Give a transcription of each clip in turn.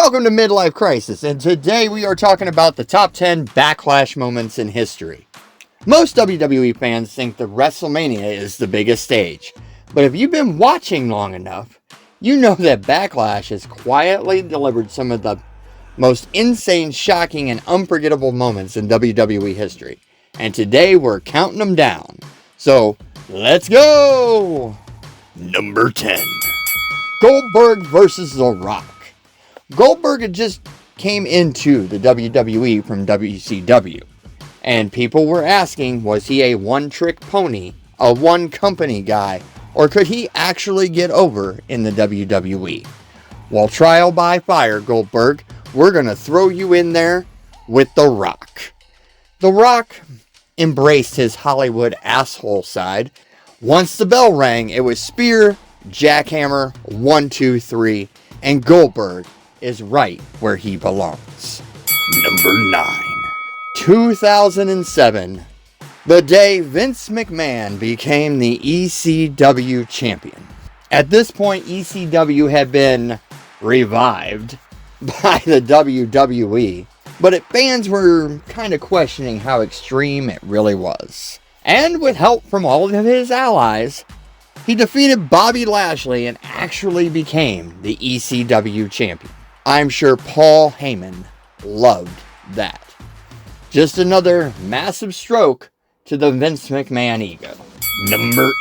Welcome to Midlife Crisis, and today we are talking about the top 10 Backlash moments in history. Most WWE fans think that WrestleMania is the biggest stage, but if you've been watching long enough, you know that Backlash has quietly delivered some of the most insane, shocking, and unforgettable moments in WWE history. And today we're counting them down. So, let's go! Number 10. Goldberg versus The Rock. Goldberg had just came into the WWE from WCW, and people were asking, was he a one-trick pony, a one-company guy, or could he actually get over in the WWE? Well, trial by fire, Goldberg, we're going to throw you in there with The Rock. The Rock embraced his Hollywood asshole side. Once the bell rang, it was spear, jackhammer, 1, 2, 3, and Goldberg is right where he belongs. Number 9. 2007. The day Vince McMahon became the ECW champion. At this point, ECW had been revived by the WWE, but fans were kind of questioning how extreme it really was. And with help from all of his allies, he defeated Bobby Lashley and actually became the ECW champion. I'm sure Paul Heyman loved that. Just another massive stroke to the Vince McMahon ego. Number 8.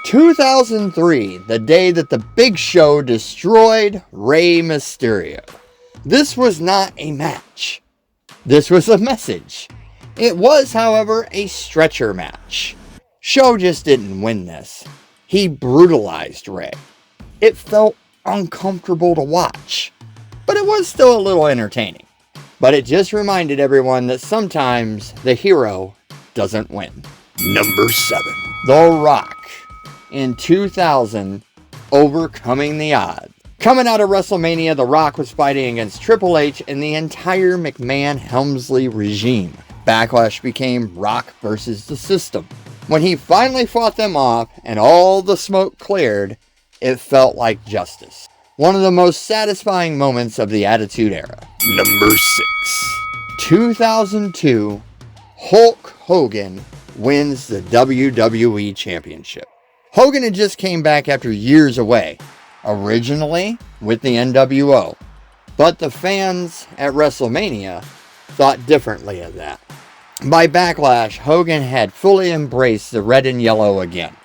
2003, the day that the Big Show destroyed Rey Mysterio. This was not a match. This was a message. It was, however, a stretcher match. Show just didn't win this. He brutalized Rey. It felt uncomfortable to watch, but it was still a little entertaining. But it just reminded everyone that sometimes the hero doesn't win. Number 7. The Rock. In 2000, overcoming the odds. Coming out of WrestleMania, The Rock was fighting against Triple H and the entire McMahon-Helmsley regime. Backlash became Rock versus the System. When he finally fought them off and all the smoke cleared, it felt like justice. One of the most satisfying moments of the Attitude Era. Number 6. 2002, Hulk Hogan wins the WWE Championship. Hogan had just came back after years away, originally with the NWO, but the fans at WrestleMania thought differently of that. By Backlash, Hogan had fully embraced the red and yellow again.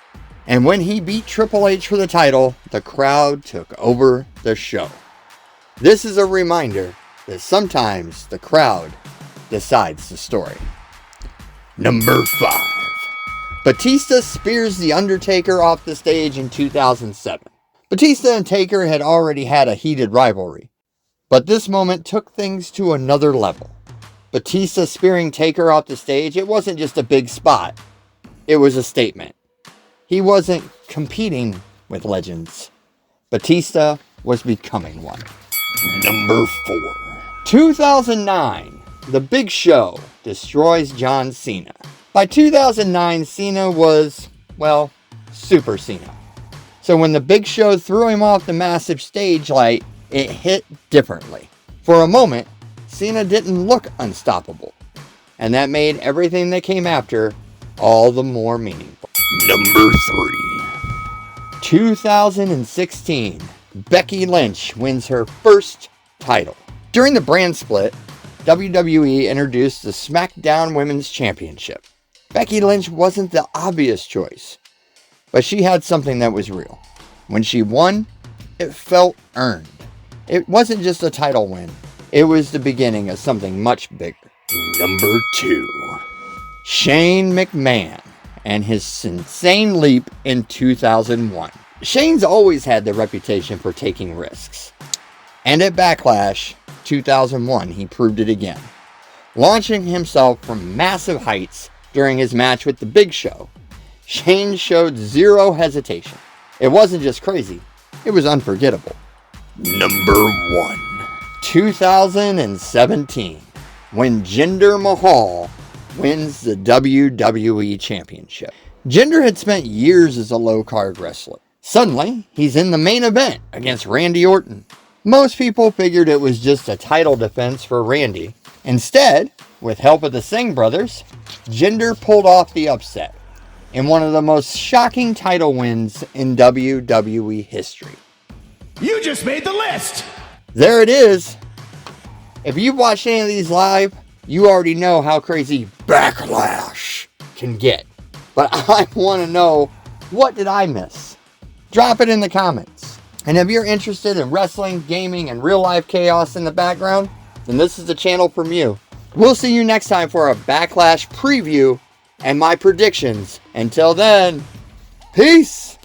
And when he beat Triple H for the title, the crowd took over the show. This is a reminder that sometimes the crowd decides the story. Number 5. Batista spears The Undertaker off the stage in 2007. Batista and Taker had already had a heated rivalry, but this moment took things to another level. Batista spearing Taker off the stage, it wasn't just a big spot. It was a statement. He wasn't competing with legends. Batista was becoming one. Number 4. 2009, The Big Show destroys John Cena. By 2009, Cena was, well, Super Cena. So when The Big Show threw him off the massive stage light, it hit differently. For a moment, Cena didn't look unstoppable, and that made everything that came after all the more meaningful. Number 3. 2016, Becky Lynch wins her first title. During the brand split, WWE introduced the SmackDown Women's Championship. Becky Lynch wasn't the obvious choice, but she had something that was real. When she won, it felt earned. It wasn't just a title win. It was the beginning of something much bigger. Number 2. Shane McMahon and his insane leap in 2001. Shane's always had the reputation for taking risks. And at Backlash 2001, he proved it again. Launching himself from massive heights during his match with The Big Show, Shane showed zero hesitation. It wasn't just crazy, it was unforgettable. Number 1. 2017, when Jinder Mahal wins the WWE Championship. Jinder had spent years as a low-card wrestler. Suddenly, he's in the main event against Randy Orton. Most people figured it was just a title defense for Randy. Instead, with help of the Singh brothers, Jinder pulled off the upset in one of the most shocking title wins in WWE history. You just made the list! There it is. If you've watched any of these live, you already know how crazy Backlash can get. But I want to know, what did I miss? Drop it in the comments. And if you're interested in wrestling, gaming, and real life chaos in the background, then this is the channel from you. We'll see you next time for a Backlash preview and my predictions. Until then, peace!